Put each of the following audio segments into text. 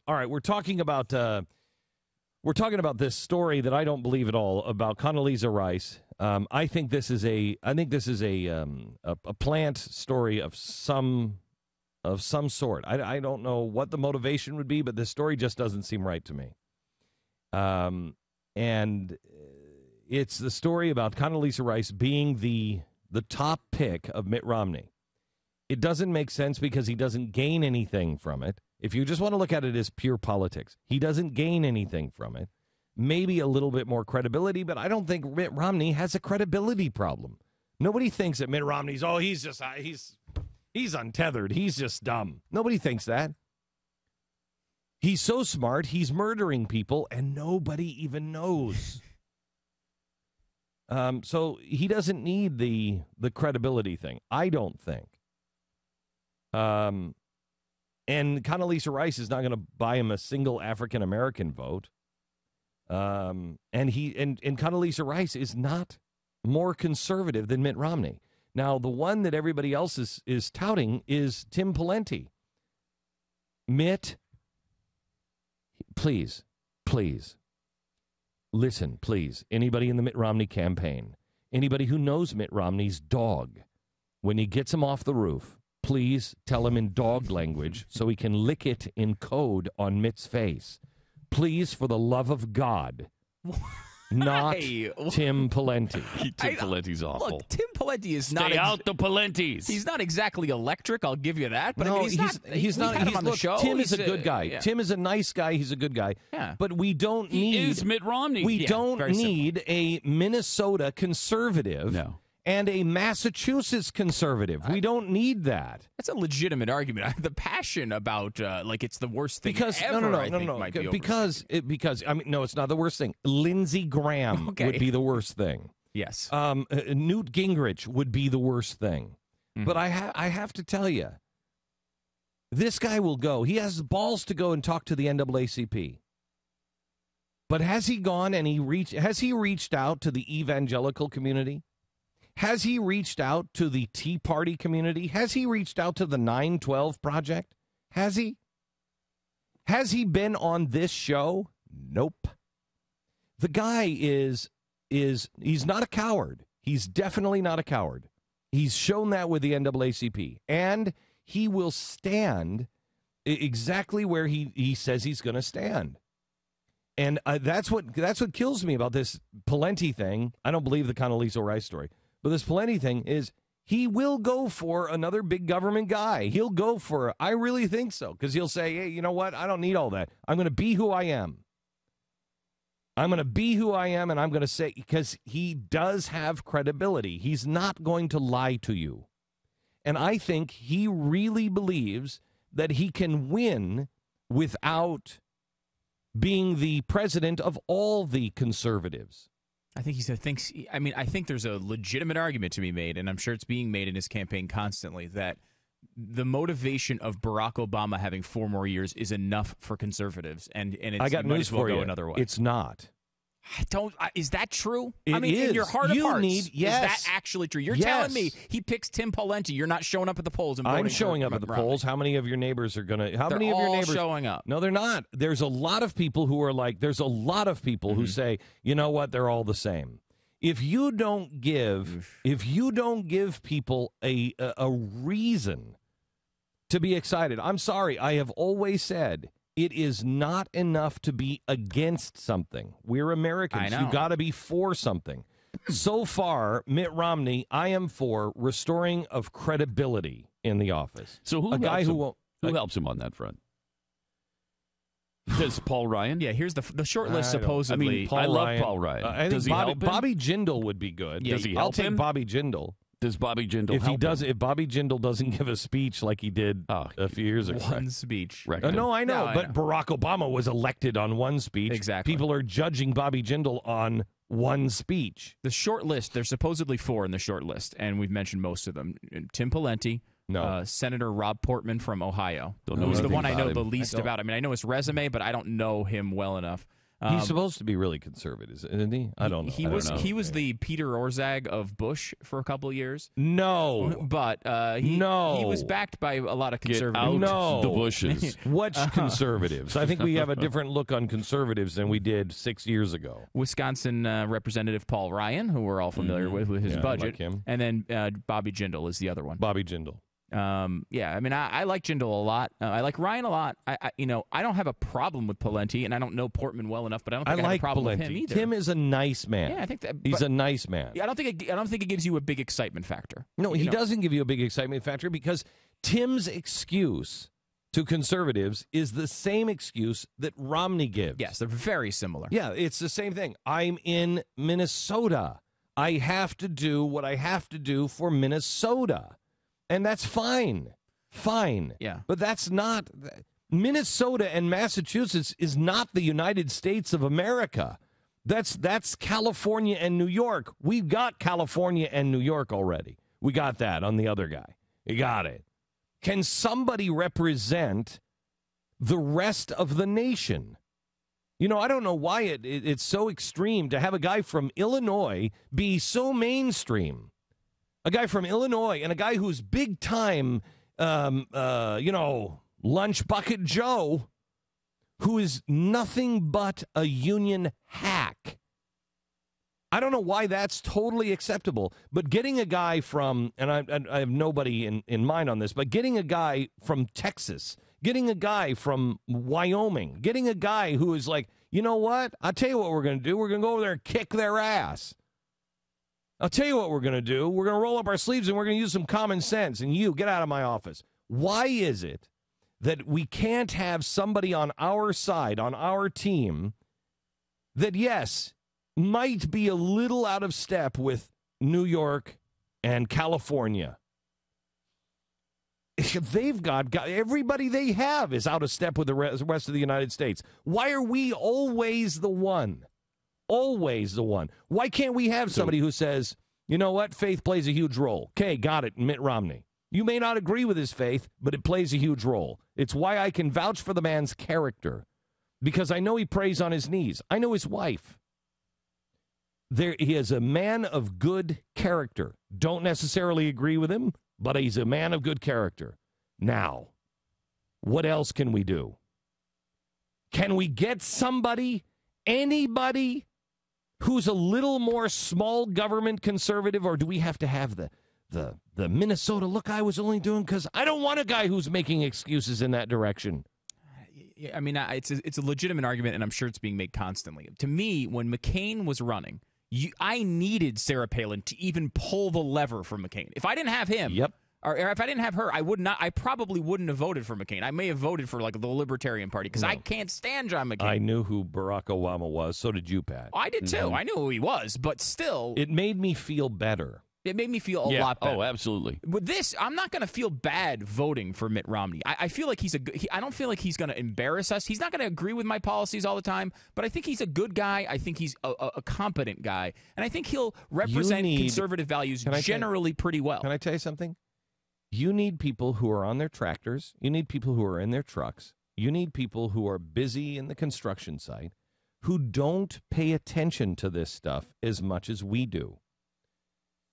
All right, we're talking about this story that I don't believe at all about Condoleezza Rice. I think this is a plant story of some sort. I don't know what the motivation would be, but this story just doesn't seem right to me. And it's the story about Condoleezza Rice being the top pick of Mitt Romney. It doesn't make sense because he doesn't gain anything from it. If you just want to look at it as pure politics, he doesn't gain anything from it. Maybe a little bit more credibility, but I don't think Mitt Romney has a credibility problem. Nobody thinks that Mitt Romney's, he's untethered. He's just dumb. Nobody thinks that. He's so smart, he's murdering people, and nobody even knows. So he doesn't need the credibility thing, I don't think. And Condoleezza Rice is not going to buy him a single African-American vote. And Condoleezza Rice is not more conservative than Mitt Romney. Now, the one that everybody else is touting is Tim Pawlenty. Mitt, please, listen, please. Anybody in the Mitt Romney campaign, anybody who knows Mitt Romney's dog, when he gets him off the roof, please tell him in dog language so he can lick it in code on Mitt's face. Please, for the love of God, not Tim Pawlenty. Tim Pawlenty's awful. Look, Tim Pawlenty is not... Stay out the Palentis. He's not exactly electric, I'll give you that. But No, I mean, he's not him on the show. Tim is a good guy. Yeah. Tim is a nice guy. He's a good guy. Yeah. But we don't need... He is Mitt Romney. We don't need a Minnesota conservative and a Massachusetts conservative. We don't need that. That's a legitimate argument. The passion about it's the worst thing ever. No. Because I mean, no, it's not the worst thing. Lindsey Graham would be the worst thing. Yes. Newt Gingrich would be the worst thing. Mm-hmm. But I have to tell you, this guy will go. He has balls to go and talk to the NAACP. But has he gone and has he reached out to the evangelical community? Has he reached out to the Tea Party community? Has he reached out to the 9/12 Project? Has he? Has he been on this show? Nope. The guy he's not a coward. He's definitely not a coward. He's shown that with the NAACP. And he will stand exactly where he says he's going to stand. And that's what kills me about this Pawlenty thing. I don't believe the Condoleezza Rice story. But this Pawlenty thing is he will go for another big government guy. He'll go for it. I really think so. Because he'll say, hey, you know what? I don't need all that. I'm going to be who I am. I'm going to be who I am, and I'm going to say, because he does have credibility. He's not going to lie to you. And I think he really believes that he can win without being the president of all the conservatives. I think I think there's a legitimate argument to be made, and I'm sure it's being made in his campaign constantly, that the motivation of Barack Obama having 4 more years is enough for conservatives, and I got news for you. Another way. It's not. Is that true? It is. In your heart of hearts, is yes. that actually true? You're telling me he picks Tim Pawlenty. You're not showing up at the polls and voting. I'm showing up at the polls. How many of your neighbors are going to? How many of your neighbors showing up? No, they're not. There's a lot of people who are like. There's a lot of people who say, you know what? They're all the same. If you don't give people a reason to be excited, I'm sorry. I have always said, it is not enough to be against something. We're Americans. You got to be for something. So far, Mitt Romney, I am for restoring of credibility in the office. So who helps him on that front? Does Paul Ryan? Yeah, here's the short list. Supposedly, I love Paul Ryan. I think Bobby Jindal would be good. Does he help I'll take him? Bobby Jindal. Does Bobby Jindal help him? If Bobby Jindal doesn't give a speech like he did a few years ago. One speech. No, I know. But Barack Obama was elected on one speech. Exactly. People are judging Bobby Jindal on one speech. The short list, there's supposedly 4 in the short list, and we've mentioned most of them. Tim Pawlenty. No. Senator Rob Portman from Ohio. Don't know Who's the anything one I know about the him. least about. I mean, I know his resume, but I don't know him well enough. He's supposed to be really conservative, isn't he? I don't know. He was the Peter Orszag of Bush for a couple of years. No. But he was backed by a lot of conservatives. The Bushes. What conservatives? I think we have a different look on conservatives than we did 6 years ago. Wisconsin Representative Paul Ryan, who we're all familiar with his budget. Like him. And then Bobby Jindal is the other one. Bobby Jindal. I mean, I like Jindal a lot. I like Ryan a lot. I don't have a problem with Pawlenty, and I don't know Portman well enough, but I don't think I have a problem with him either. Tim is a nice man. Yeah, I think that he's a nice man. Yeah, I don't think it gives you a big excitement factor. No, he doesn't give you a big excitement factor because Tim's excuse to conservatives is the same excuse that Romney gives. Yes, they're very similar. Yeah, it's the same thing. I'm in Minnesota. I have to do what I have to do for Minnesota. And that's fine. Fine. Yeah. But that's not... Minnesota and Massachusetts is not the United States of America. That's California and New York. We've got California and New York already. We got that on the other guy. You got it. Can somebody represent the rest of the nation? You know, I don't know why it's so extreme to have a guy from Illinois be so mainstream. A guy from Illinois and a guy who's big time, lunch bucket Joe, who is nothing but a union hack. I don't know why that's totally acceptable, but getting a guy from, and I have nobody in mind on this, but getting a guy from Texas, getting a guy from Wyoming, getting a guy who is like, you know what? I'll tell you what we're going to do. We're going to go over there and kick their ass. I'll tell you what we're going to do. We're going to roll up our sleeves and we're going to use some common sense. And you, get out of my office. Why is it that we can't have somebody on our side, on our team, that, yes, might be a little out of step with New York and California? They've got everybody they have is out of step with the rest of the United States. Why are we always the one? Always the one. Why can't we have somebody who says, you know what, faith plays a huge role? Okay, got it, Mitt Romney. You may not agree with his faith, but it plays a huge role. It's why I can vouch for the man's character, because I know he prays on his knees. I know his wife. He is a man of good character. Don't necessarily agree with him, but he's a man of good character. Now, what else can we do? Can we get somebody, anybody, who's a little more small government conservative, or do we have to have the Minnesota look I was only doing because I don't want a guy who's making excuses in that direction? I mean, it's a legitimate argument, and I'm sure it's being made constantly. To me, when McCain was running, I needed Sarah Palin to even pull the lever for McCain. If I didn't have him, or if I didn't have her, I probably wouldn't have voted for McCain. I may have voted for the Libertarian Party because I can't stand John McCain. I knew who Barack Obama was. So did you, Pat. I did too. I knew who he was, but still, it made me feel better. It made me feel a lot better. Oh, absolutely. With this, I'm not going to feel bad voting for Mitt Romney. I feel like I don't feel like he's going to embarrass us. He's not going to agree with my policies all the time, but I think he's a good guy. I think he's a competent guy, and I think he'll represent conservative values generally pretty well. Can I tell you something? You need people who are on their tractors. You need people who are in their trucks. You need people who are busy in the construction site, who don't pay attention to this stuff as much as we do.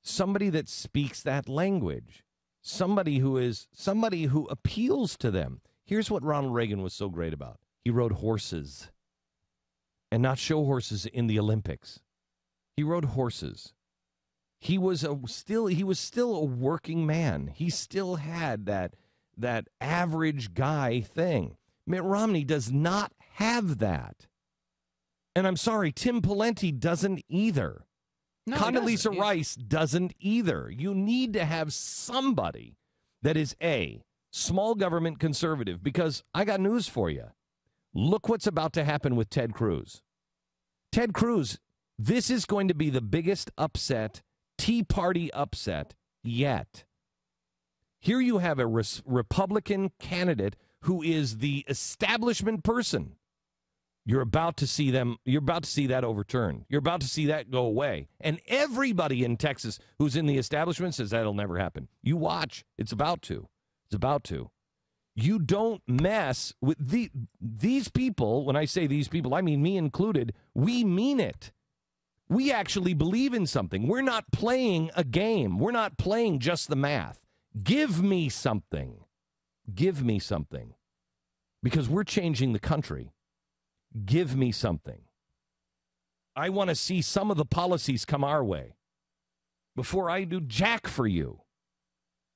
Somebody that speaks that language, somebody who appeals to them. Here's what Ronald Reagan was so great about. He rode horses, and not show horses in the Olympics. He rode horses. He was still a working man. He still had that average guy thing. Mitt Romney does not have that. And I'm sorry, Tim Pawlenty doesn't either. No, Condoleezza Rice doesn't either. You need to have somebody that is a small government conservative, because I got news for you. Look what's about to happen with Ted Cruz. Ted Cruz, this is going to be the biggest upset, Tea Party upset yet. Here you have a Republican candidate who is the establishment person. You're about to see that overturned. You're about to see that go away. And everybody in Texas who's in the establishment says that'll never happen. You watch. It's about to. It's about to. You don't mess with these people. When I say these people, I mean me included. We mean it. We actually believe in something. We're not playing a game. We're not playing just the math. Give me something. Give me something. Because we're changing the country. Give me something. I want to see some of the policies come our way before I do jack for you.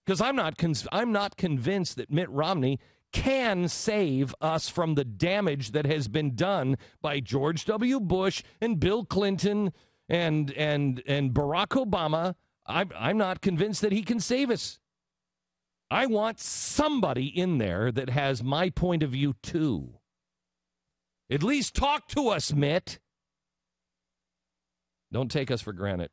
Because I'm not convinced that Mitt Romney can save us from the damage that has been done by George W. Bush and Bill Clinton and Barack Obama. I'm not convinced that he can save us. I want somebody in there that has my point of view too. At least talk to us, Mitt. Don't take us for granted.